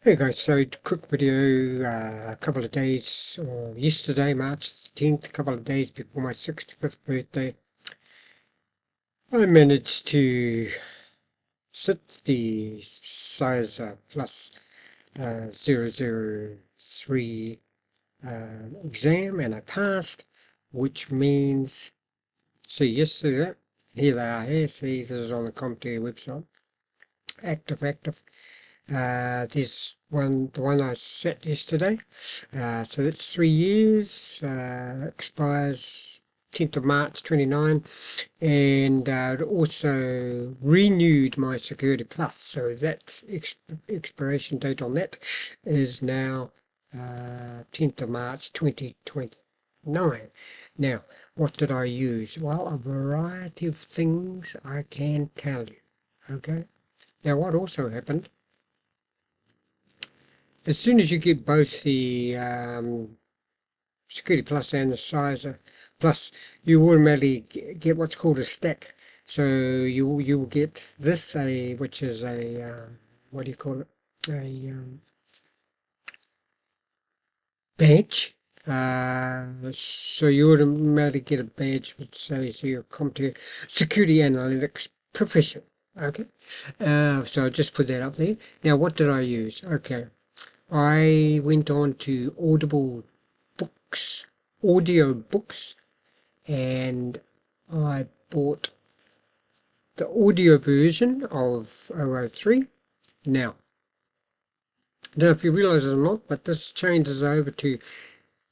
Hey guys, so quick video, a couple of days, or yesterday, March 10th, a couple of days before my 65th birthday, I managed to sit the CySA plus 003 exam, and I passed, which means, see, yesterday, here they are here, see, this is on the Comptia website, active. There's the one I set yesterday. So that's 3 years, expires 10th of March 29, and it also renewed my Security Plus. So that expiration date on that is now 10th of March 2029. Now, what did I use? Well, a variety of things I can tell you. Okay. Now, what also happened, as soon as you get both the Security Plus and the CySA Plus, you automatically get what's called a stack. So you will get this, which is a what do you call it? A badge. So you automatically get a badge which says you're Comptia Security Analytics Professional. Okay. So I'll just put that up there. Now, what did I use? Okay. I went on to audio books, and I bought the audio version of 003. Now, I don't know if you realise it or not, but this changes over to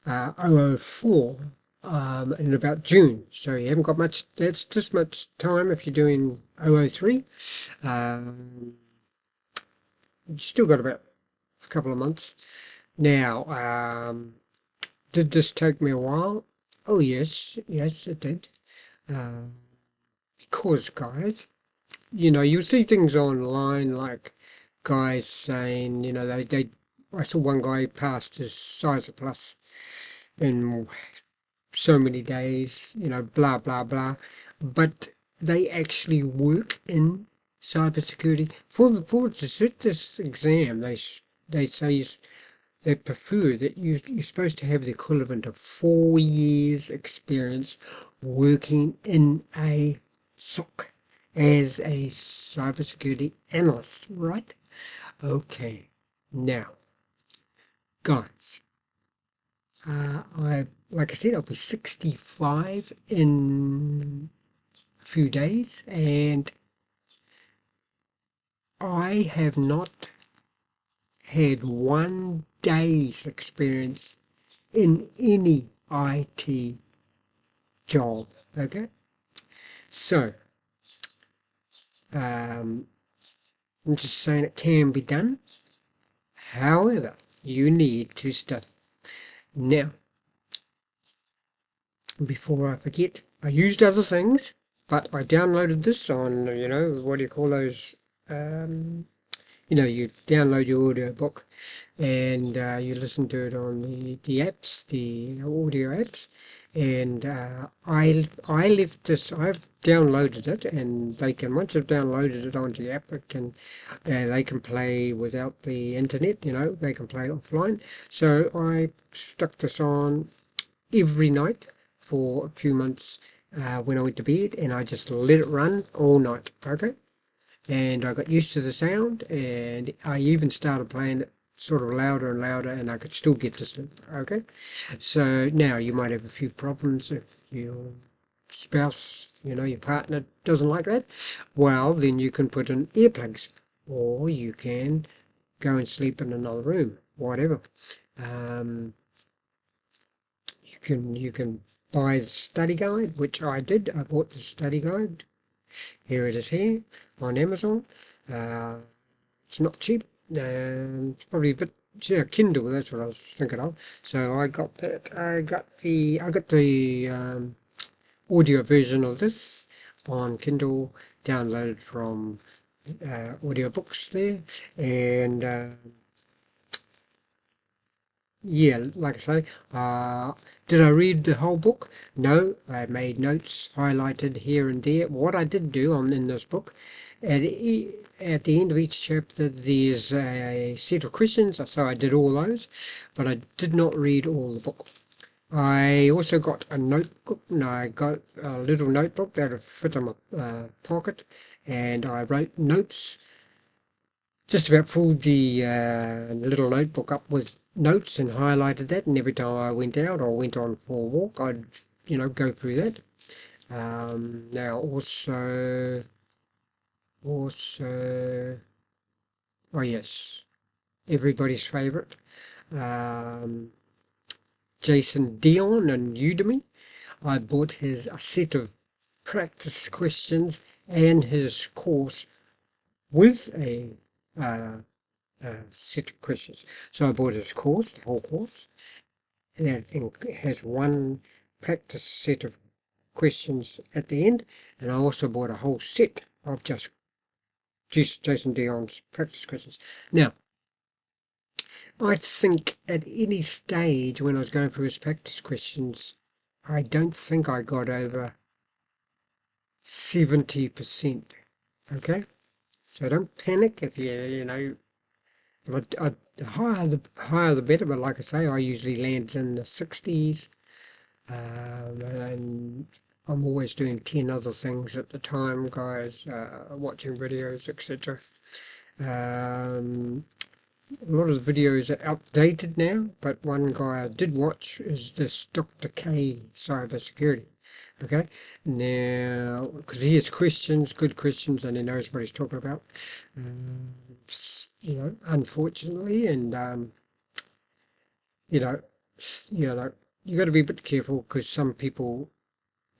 004 in about June. So you haven't got much, that's just much time if you're doing 003. You still got about a couple of months. Now, did this take me a while? Oh yes, it did. Because guys, you see things online like guys saying, I saw one guy passed his CySA Plus in so many days, blah blah blah, but they actually work in cybersecurity. For to sit this exam, they say they prefer that you're supposed to have the equivalent of 4 years experience working in a SOC as a cybersecurity analyst, right? Okay, now, guys, like I said, I'll be 65 in a few days, and I have not had 1 day's experience in any IT job. Okay, so I'm just saying it can be done. However, you need to study. Now, before I forget, I used other things, but I downloaded this on, what do you call those? You download your audio book and you listen to it on the apps, the audio apps, and I left this. I've downloaded it, and they can, once I've downloaded it onto the app, they can play without the internet. They can play offline. So I stuck this on every night for a few months when I went to bed, and I just let it run all night. Okay. And I got used to the sound, and I even started playing it sort of louder and louder, and I could still get to sleep. Okay, so now you might have a few problems if your spouse, your partner doesn't like that. Well, then you can put in earplugs, or you can go and sleep in another room, whatever. You can buy the study guide, which I did. I bought the study guide. Here it is here on Amazon. It's not cheap. It's probably a bit, yeah, Kindle. That's what I was thinking of. So I got that. I got the audio version of this on Kindle, downloaded from audiobooks there, and yeah, like I say, did I read the whole book? No, I made notes, highlighted here and there. What I did do in this book at the end of each chapter there's a set of questions, so I did all those, but I did not read all the book. I also got a notebook. No, I got a little notebook that would fit in my pocket, and I wrote notes. Just about filled the little notebook up with notes and highlighted that. And every time I went out or went on for a walk, I'd go through that. Now also, oh yes, everybody's favourite. Jason Dion and Udemy. I bought a set of practice questions and his course with a set of questions. So I bought his course, the whole course, and it has one practice set of questions at the end, and I also bought a whole set of just Jason Dion's practice questions. Now, I think at any stage when I was going through his practice questions, I don't think I got over 70%. Okay, so don't panic if but the higher the better. But like I say, I usually land in the 60s, and I'm always doing 10 other things at the time, guys, watching videos, etc. A lot of the videos are outdated now, but one guy I did watch is this Dr. K cybersecurity. Okay, now because he has questions, good questions, and he knows what he's talking about. Unfortunately, and you got to be a bit careful because some people,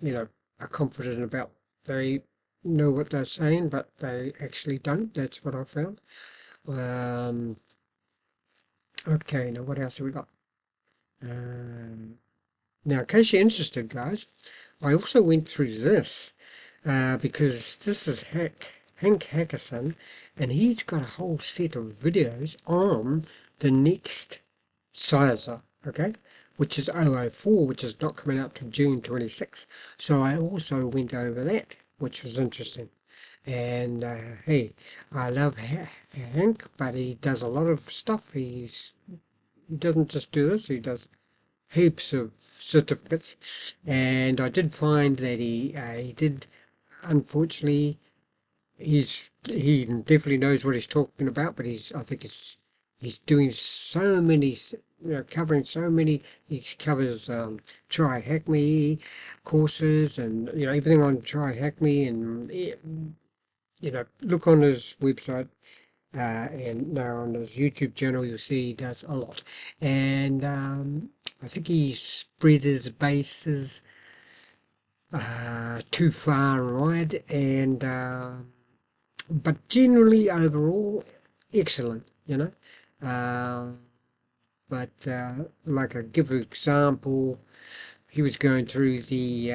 are confident about they know what they're saying, but they actually don't. That's what I found. Okay, now what else have we got? Now, in case you're interested, guys, I also went through this because this is Hank Hackerson, and he's got a whole set of videos on the next CySA, okay, which is 004, which is not coming out till June 26. So I also went over that, which was interesting. And hey, I love Hank, but he does a lot of stuff. He doesn't just do this, he does heaps of certificates. And I did find that he did, unfortunately, he definitely knows what he's talking about, but I think he's doing so many, covering so many. He covers Try Hack Me courses, and everything on Try Hack Me, and look on his website. And now on his YouTube channel, you'll see he does a lot. And I think he spread his bases too far and wide, and but generally overall excellent. But like I give an example, he was going through the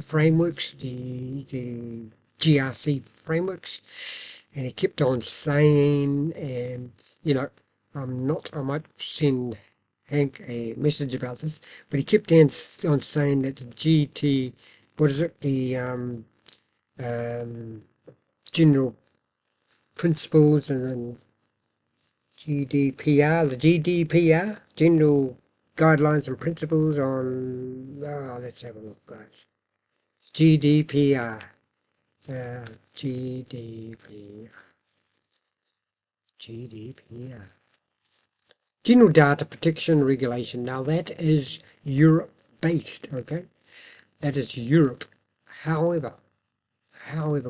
frameworks, the GRC frameworks, and he kept on saying, and I might send Hank a message about this, but he kept on saying that the GT, what is it, the general principles, and then GDPR, the GDPR, general guidelines and principles on, let's have a look, guys. GDPR, GDPR, General Data Protection Regulation. Now that is Europe based, okay? That is Europe. However,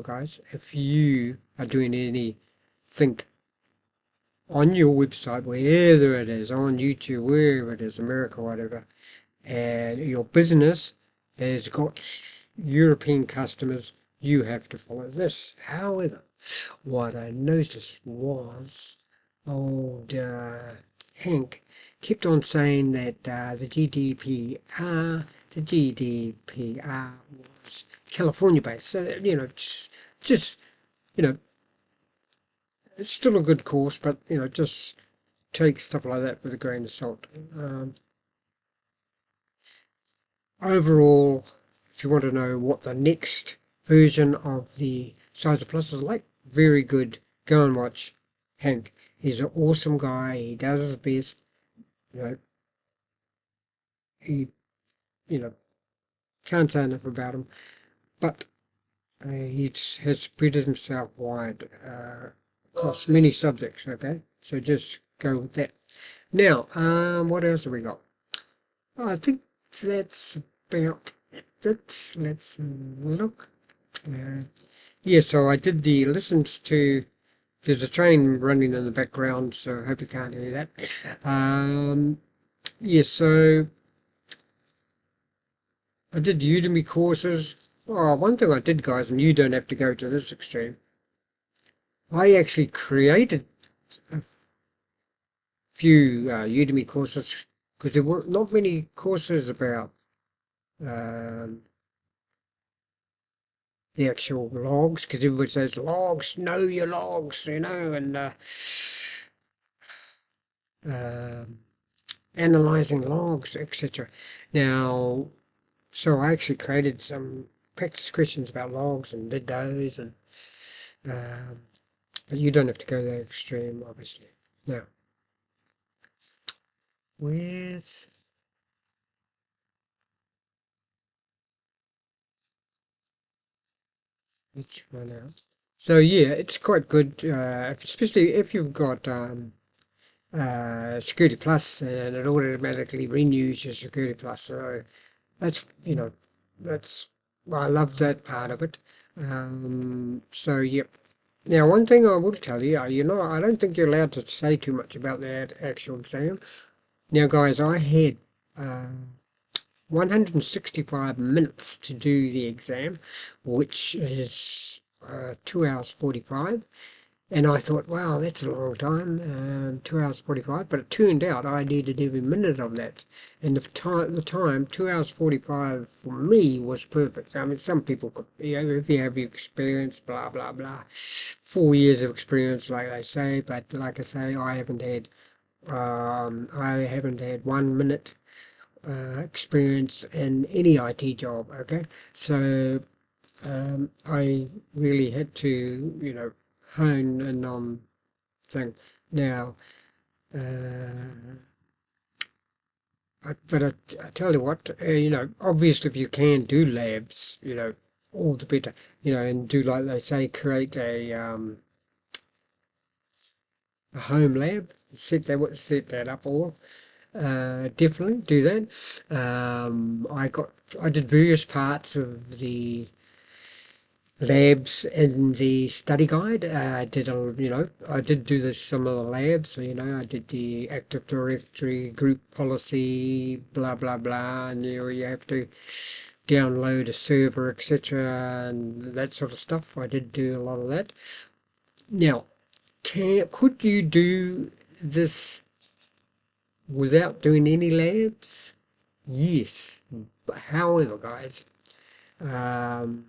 guys, if you are doing anything on your website, wherever it is, on YouTube, wherever it is, America, whatever, and your business has got European customers, you have to follow this. However, what I noticed was old Hank kept on saying that the GDPR was California based. So, just it's still a good course, but just take stuff like that with a grain of salt. Overall, if you want to know what the next version of the CySA Plus is like. Very good. Go and watch Hank. He's an awesome guy. He does his best. You know, he, you know, can't say enough about him. But he has spread himself wide across many subjects. Okay, so just go with that. Now, what else have we got? I think that's about it. Let's look. Yeah, so I did listened to. There's a train running in the background, so I hope you can't hear that. Yeah, so I did Udemy courses. Oh, one thing I did, guys, and you don't have to go to this extreme. I actually created a few Udemy courses because there were not many courses about um, the actual logs, because everybody says logs, know your logs, and um analyzing logs, etc. Now, so I actually created some practice questions about logs and did those, and um, but you don't have to go that extreme, obviously. Now, where's let's run out. So yeah, it's quite good, especially if you've got Security Plus, and it automatically renews your Security Plus. So that's that's I love that part of it. So yep. Now, one thing I will tell you, I don't think you're allowed to say too much about that actual exam. Now, guys, I had uh, 165 minutes to do the exam, which is 2 hours 45. And I thought, wow, that's a long time, 2 hours 45. But it turned out I needed every minute of that. And the time, 2 hours 45 for me was perfect. I mean, some people could, if you have your experience, blah, blah, blah, 4 years of experience, like they say. But like I say, I haven't had 1 minute experience in any IT job. Okay, so I really had to, hone in on thing. Now, but I tell you what, obviously if you can do labs, all the better, and do like they say, create a home lab, set that up all. Definitely do that. I did various parts of the labs in the study guide. I did do some of the labs. So, I did the Active Directory, group policy, blah blah blah, and you have to download a server, etc., and that sort of stuff. I did do a lot of that. Now, could you do this without doing any labs? Yes. But however, guys, um,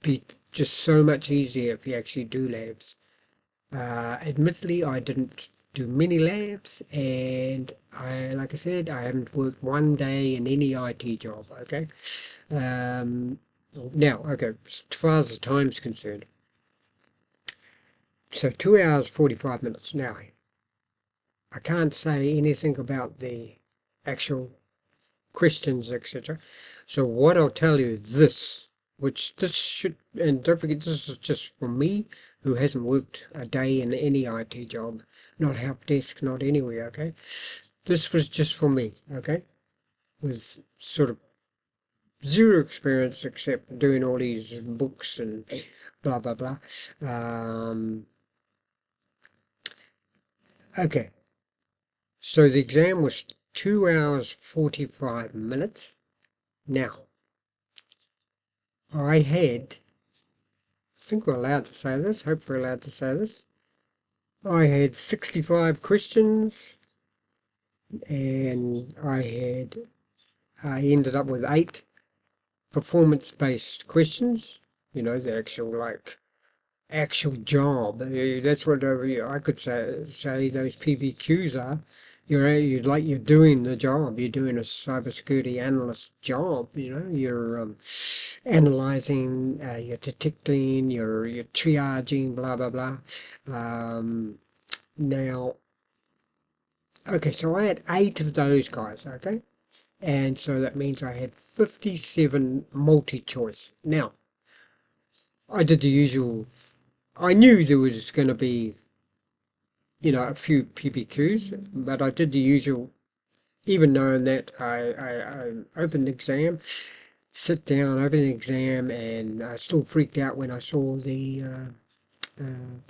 be just so much easier if you actually do labs. Admittedly, I didn't do many labs, and like I said, I haven't worked one day in any IT job. Okay. Now, okay, as far as the time's concerned, so 2 hours 45 minutes. Now, I can't say anything about the actual questions, etc. So what I'll tell you which this should, and don't forget, this is just for me, who hasn't worked a day in any IT job, not help desk, not anywhere, okay? This was just for me, okay? With sort of zero experience except doing all these books and blah, blah, blah. Okay, so the exam was 2 hours 45 minutes. Now, I think we're allowed to say this, hope we're allowed to say this. I had 65 questions, and I ended up with 8 performance-based questions. The actual job. That's what I could say those PBQs are. you're doing the job. You're doing a cybersecurity analyst job. You're analyzing, you're detecting, you're triaging, blah blah blah. Now, okay, so I had 8 of those guys. Okay, and so that means I had 57 multi-choice. Now, I did the usual. I knew there was going to be, a few PBQs, but I did the usual, even knowing that I opened the exam, sit down, open the exam, and I still freaked out when I saw the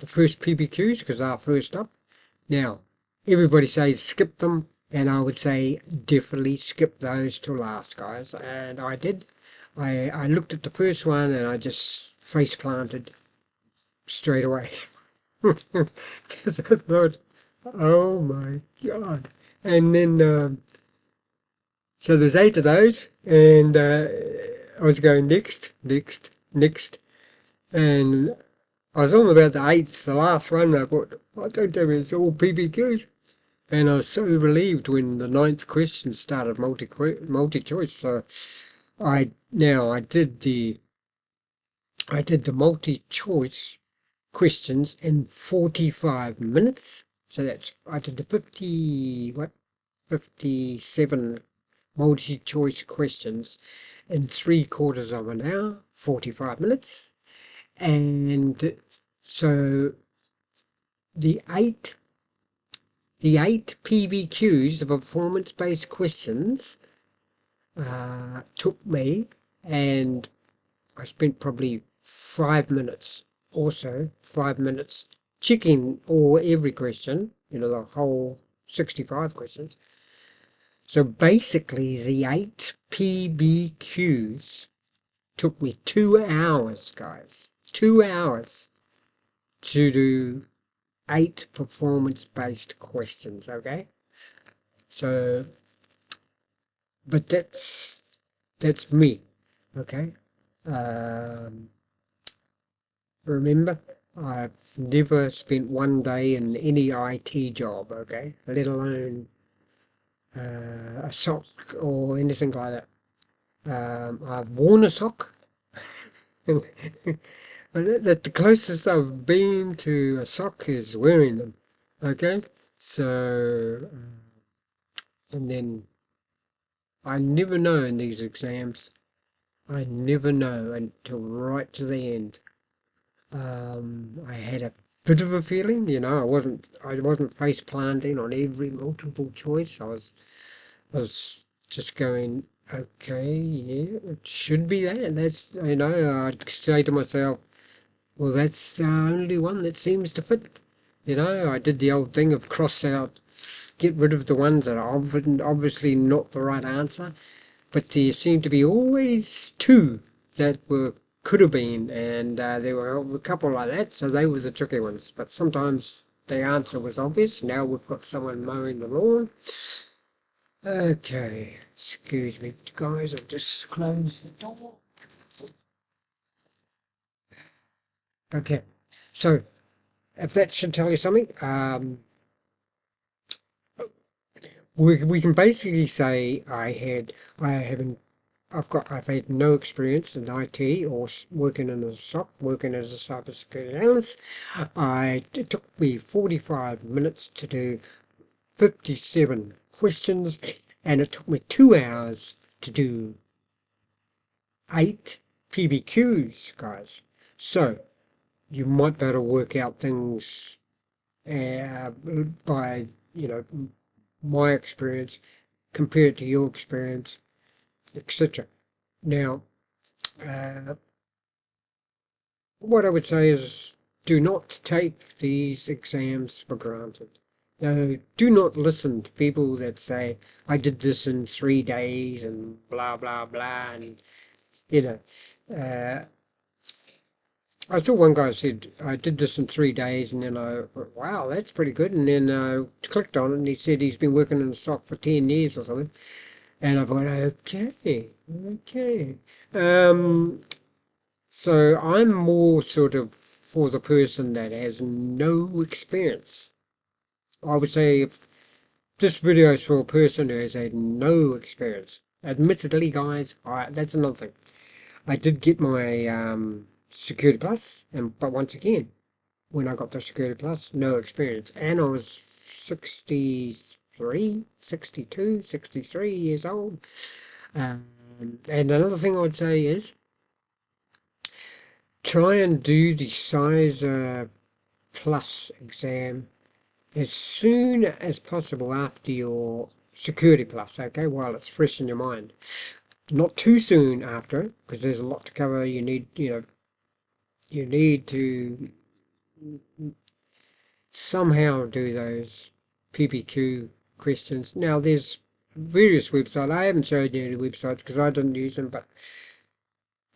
first PBQs because they're first up. Now, everybody says skip them, and I would say definitely skip those till last, guys. And I did. I looked at the first one and I just face planted straight away. Because I thought, oh my God. And then, so there's 8 of those, and I was going next, next, next. And I was on about the 8th, the last one. I thought, oh, don't tell me it's all PBQs. And I was so relieved when the 9th question started multi-choice. So I did the multi-choice questions in 45 minutes. So I did the 57 multi-choice questions in 3/4 of an hour, 45 minutes. And so the eight PBQs, the performance-based questions, took me, and I spent probably 5 minutes, also 5 minutes, checking every question, the whole 65 questions. So basically the 8 PBQs took me 2 hours, guys. 2 hours to do 8 performance-based questions, okay? So, but that's me, okay? Remember, I've never spent one day in any IT job, okay? Let alone a sock or anything like that. I've worn a sock. But the closest I've been to a sock is wearing them, okay? So, and then I never know in these exams. I never know until right to the end. I had a bit of a feeling, I wasn't face planting on every multiple choice. I was just going, okay, yeah, it should be that. That's, I'd say to myself, well, that's the only one that seems to fit. I did the old thing of cross out, get rid of the ones that are obviously not the right answer. But there seemed to be always 2 that could have been, and there were a couple like that, so they were the tricky ones. But sometimes the answer was obvious. Now we've got someone mowing the lawn. Okay, excuse me, guys, I've just closed the door. Okay, so if that should tell you something, we can basically say I've had no experience in IT or working in a SOC, working as a cybersecurity analyst. It took me 45 minutes to do 57 questions, and it took me 2 hours to do 8 PBQs, guys. So you might better work out things by, my experience compared to your experience, etc. Now, what I would say is do not take these exams for granted. Do not listen to people that say, I did this in 3 days and blah, blah, blah. And, uh, I saw one guy said, I did this in 3 days, and then I thought, wow, that's pretty good. And then I clicked on it, and he said he's been working in the stock for 10 years or something. And I thought, okay. So I'm more sort of for the person that has no experience. I would say this video is for a person who has had no experience. Admittedly, guys, that's another thing. I did get my Security Plus, but once again, when I got the Security Plus, no experience. And I was 63, 62, 63 years old. And another thing I would say is try and do the CySA Plus exam as soon as possible after your Security Plus, okay, while it's fresh in your mind. Not too soon after, because there's a lot to cover. You need, you need to somehow do those PPQ questions. Now, there's various websites. I haven't showed you any websites because I didn't use them, but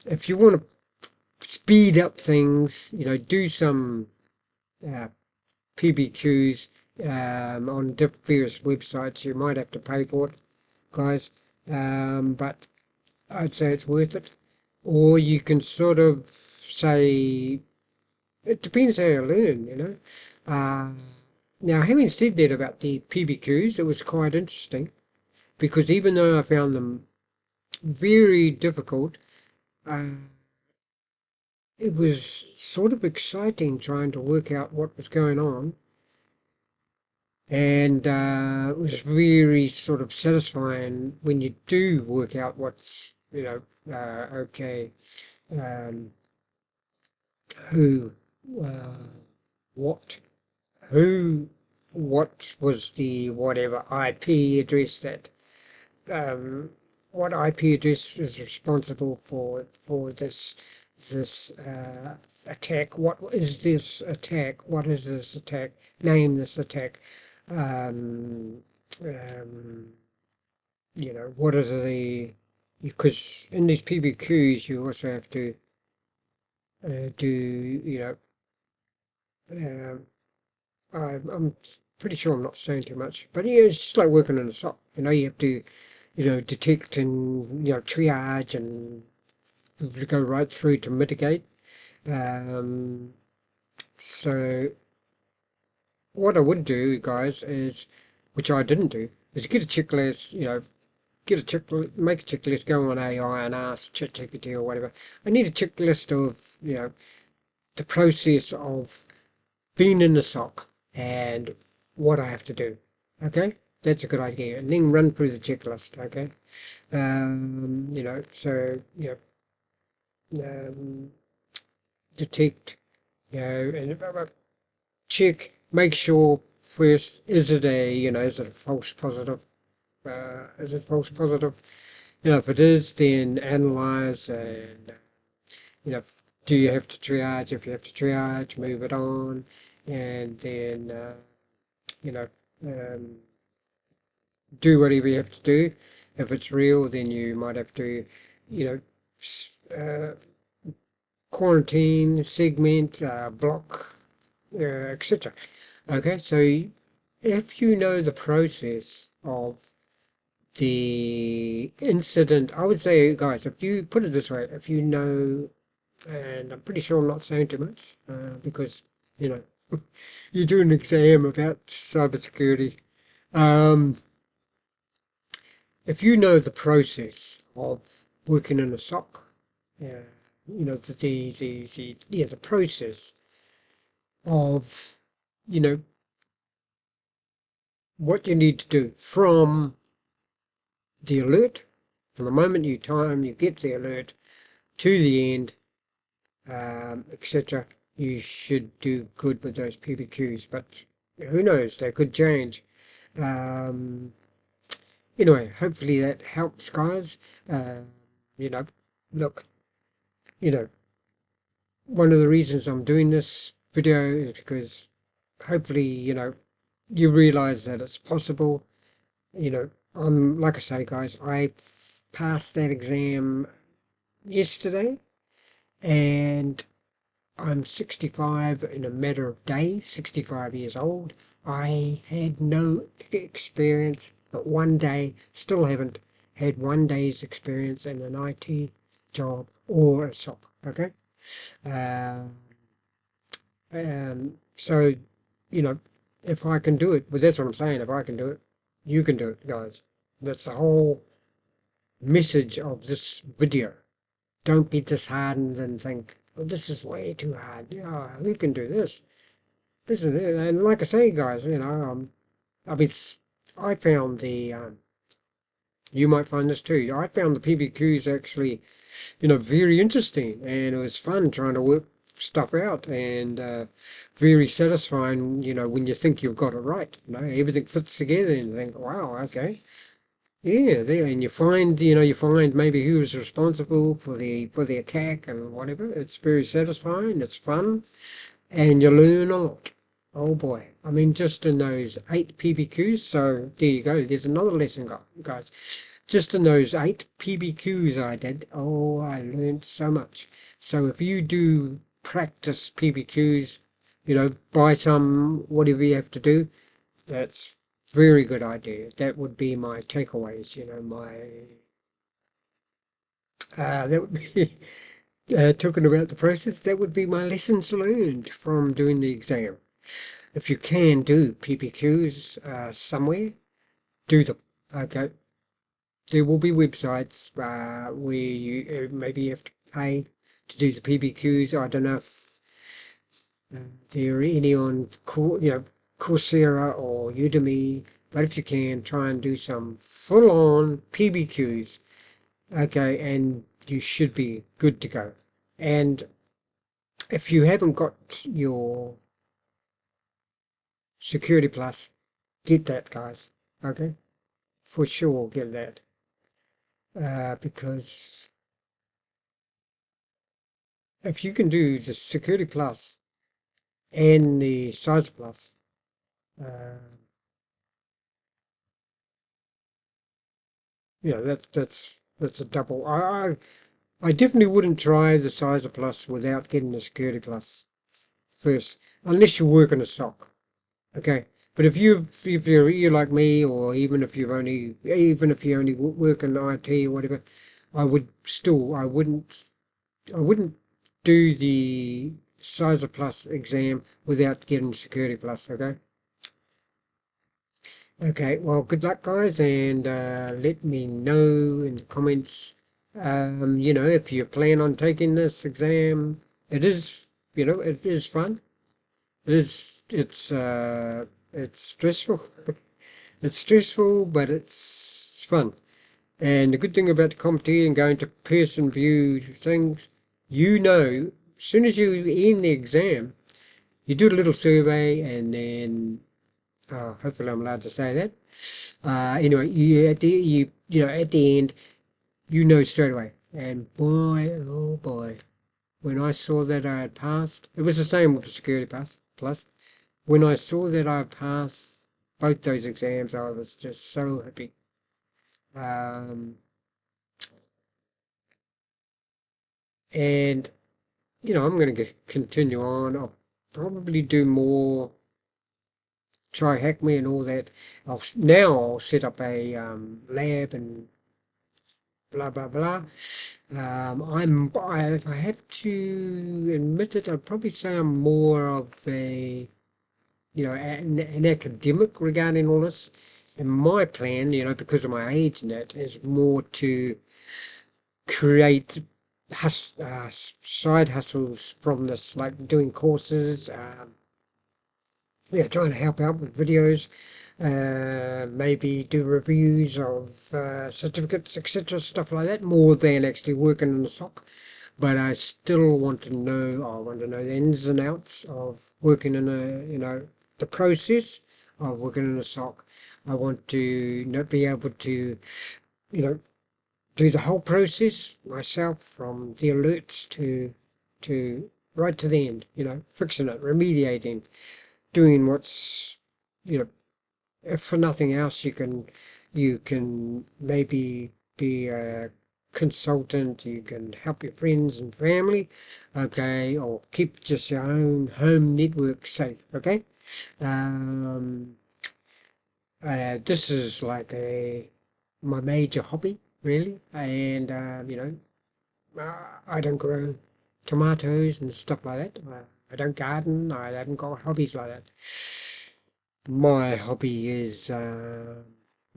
if you want to speed up things, do some PBQs on various websites. You might have to pay for it, guys, but I'd say it's worth it. Or you can sort of say, it depends how you learn. Now, having said that about the PBQs, it was quite interesting because even though I found them very difficult, uh, it was sort of exciting trying to work out what was going on. And it was very sort of satisfying when you do work out what's, okay, um, who, uh, what, what was the whatever IP address that, what IP address is responsible for this attack? What is this attack? What is this attack? Name this attack. Um, um, what are because in these PBQs you also have to do, um, I'm pretty sure I'm not saying too much, but yeah, it's just like working in a SOC. You have to, detect and, triage and go right through to mitigate. So what I would do, guys, is, which I didn't do, is get a checklist, get a checklist, make a checklist, go on AI and ask ChatGPT or whatever. I need a checklist of, the process of being in the SOC and what I have to do. Okay, that's a good idea. And then run through the checklist. Okay, so um, detect, and check, make sure first, is it is it a false positive? Is it false positive? If it is, then analyze and, do you have to triage? If you have to triage, move it on, and then, you know, um, do whatever you have to do. If it's real, then you might have to, you know, quarantine, segment, block, etc. Okay, so if you know the process of the incident, I would say, guys, if you put it this way, if you know, and I'm pretty sure I'm not saying too much, because, you know, you do an exam about cybersecurity. If you know the process of working in a SOC, the process of, you know, what you need to do from the alert, from the moment you get the alert to the end, etc., you should do good with those PBQs. But who knows? They could change. Um, anyway, hopefully that helps, guys. You know, look, you know, one of the reasons I'm doing this video is because hopefully, you realize that it's possible. Like I say, guys, I passed that exam yesterday, and I'm 65 in a matter of days, 65 years old. I had no experience, but one day, still haven't had one day's experience in an IT job or a SOC, okay? So, if I can do it, well, that's what I'm saying, if I can do it, You can do it, guys. That's the whole message of this video. Don't be disheartened and think, oh, this is way too hard. Yeah, who can do this? This is it. And like I say, guys, I mean, I found you might find this too. I found the PBQs actually, very interesting, and it was fun trying to work stuff out, and very satisfying, when you think you've got it right. Everything fits together and you think, wow, okay. Yeah, there, and you find maybe who was responsible for the attack and whatever. It's very satisfying, it's fun, and you learn a lot. Oh boy. I mean, just in those 8 PBQs, so there you go, there's another lesson, guys. Just in those 8 PBQs I did, oh, I learned so much. So if you do practice PBQs, buy some, whatever you have to do, that's very good idea. That would be my takeaways, that would be, talking about the process, that would be my lessons learned from doing the exam. If you can do PPQs somewhere, do them. Okay. There will be websites where you maybe you have to pay to do the PPQs. I don't know if there are any on Coursera or Udemy, but if you can, try and do some full-on PBQs. Okay, and you should be good to go. And if you haven't got your Security Plus, get that, guys. Okay, for sure, get that. Because if you can do the Security Plus and the CySA Plus, uh, that's a double. I definitely wouldn't try the CySA Plus without getting the Security Plus first, unless you work in a SOC. Okay, but if you're like me, or even if you only work in IT or whatever, I wouldn't do the CySA Plus exam without getting Security Plus. Okay, well, good luck, guys, and let me know in the comments. If you plan on taking this exam, it is, it is fun. It's stressful. It's stressful, but it's fun. And the good thing about the Comptia and going to person view things, as soon as you end the exam, you do a little survey, and then hopefully I'm allowed to say that. Anyway, at the end, straight away. And boy, oh boy, when I saw that I had passed, it was the same with the Security Plus. When I saw that I passed both those exams, I was just so happy. Um, and I'm going to continue on. I'll probably do more try hack me and all that. I'll set up a lab and blah blah blah. If I have to admit it, I'd probably say I'm more of an academic regarding all this. And my plan, because of my age and that, is more to create side hustles from this, like doing courses, trying to help out with videos, maybe do reviews of certificates, etc., stuff like that, more than actually working in the SOC. But I still want to know, the ins and outs of working in the process of working in a SOC. I want to be able to, do the whole process myself, from the alerts to right to the end, fixing it, remediating, doing what's, if for nothing else, you can maybe be a consultant, you can help your friends and family, okay, or keep just your own home network safe, okay. um this is like my major hobby, really. And I don't grow tomatoes and stuff like that. I don't garden. I haven't got hobbies like that. My hobby is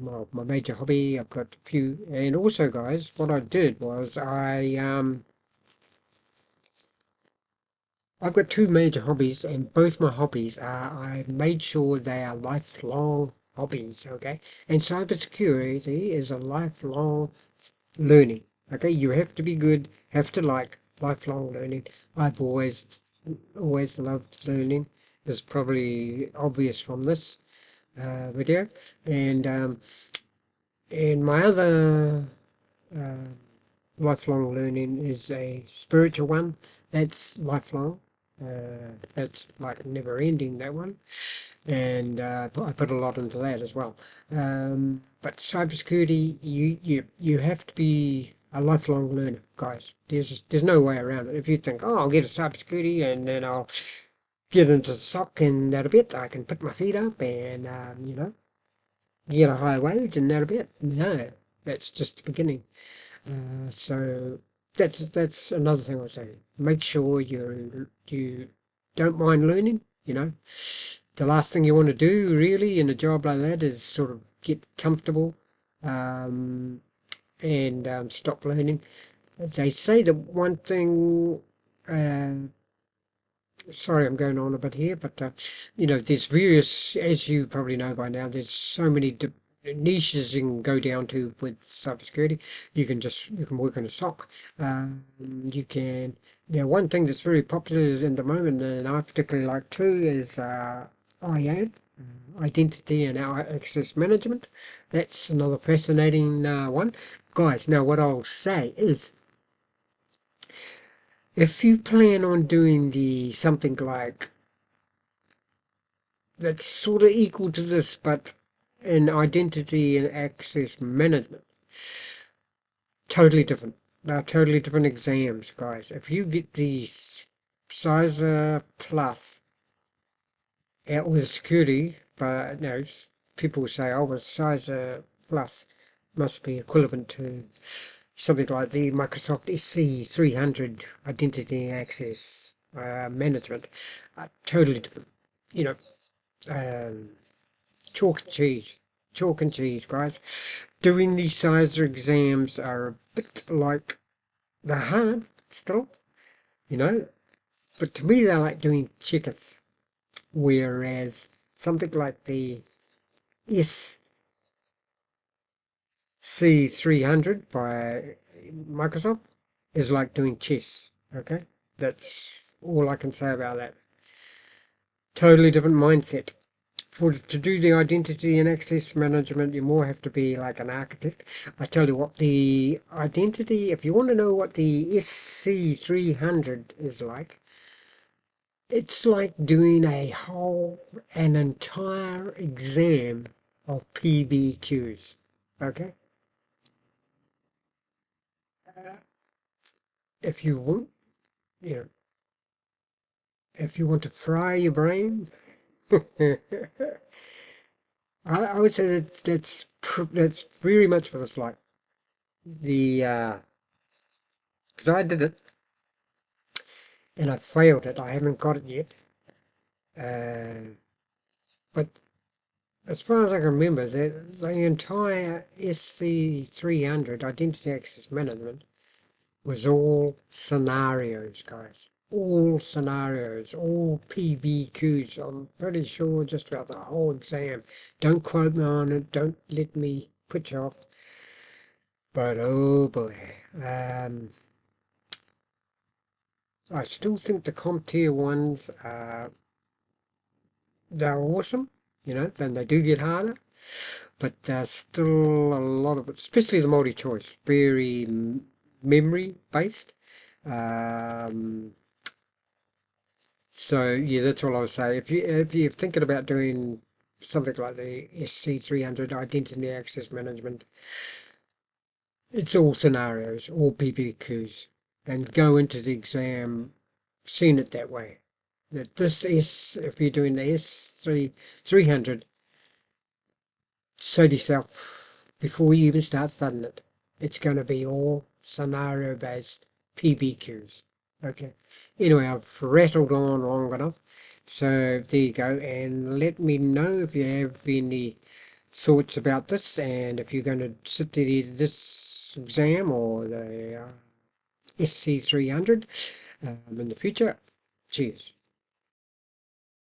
my major hobby. I've got a few, and also, guys, what I did was I've got two major hobbies, and both my hobbies are I made sure they are lifelong hobbies. Okay, and cybersecurity is a lifelong learning. Okay, you have to be good, have to like lifelong learning. I've always loved learning. It's probably obvious from this video, and my other uh, lifelong learning is a spiritual one. That's lifelong. That's like never ending, that one. And I put a lot into that as well. But cybersecurity, you have to be a lifelong learner, guys. There's no way around it. If you think, oh, I'll get a cybersecurity and then I'll get into the SOC and that a bit, I can put my feet up and get a higher wage and that a bit. No, that's just the beginning. So that's another thing I say. Make sure you don't mind learning. The last thing you want to do really in a job like that is sort of get comfortable and stop learning. They say that one thing. Sorry, I'm going on a bit here, but there's various, as you probably know by now, there's so many niches you can go down to with cybersecurity. You can work on a SOC. You can. Now, one thing that's very popular in the moment, and I particularly like too, is IAM, Identity and Access Management. That's another fascinating one, guys. Now, what I'll say is, if you plan on doing the something like that's sort of equal to this, but in identity and access management, totally different. They're totally different exams, guys. If you get the CySA plus out with security, but no, people say, oh, with CySA plus must be equivalent to something like the Microsoft SC300 identity and access management. Totally different. You know, um, chalk and cheese. Chalk and cheese, guys. Doing these CySA exams are a bit like they're hard still, you know, but to me they're like doing checkers. Whereas something like the SC300 by Microsoft is like doing chess. Okay, that's all I can say about that. Totally different mindset. To do the identity and access management, you more have to be like an architect. I tell you what, the identity, if you want to know what the SC300 is like, it's like doing an entire exam of PBQs. Okay? If you want, you know, if you want to fry your brain, I would say that's very much what it's like. Because I did it and I failed it. I haven't got it yet. But as far as I can remember, the entire SC300 Identity Access Management was all scenarios, guys. All scenarios, all PBQs. I'm pretty sure just about the whole exam. Don't quote me on it. Don't let me put you off. But oh boy. I still think the Comptia ones they're awesome, then they do get harder, but there's still a lot of it, especially the multi-choice, very memory based. So yeah, that's all I'll say. If you're thinking about doing something like the SC300 Identity Access Management, it's all scenarios, all PPQs, and go into the exam seeing it that way. That this is, if you're doing the S300, say to yourself before you even start studying it, it's going to be all scenario based PBQs. Okay. Anyway, I've rattled on long enough. So there you go. And let me know if you have any thoughts about this, and if you're going to sit this exam or the SC300 in the future. Cheers.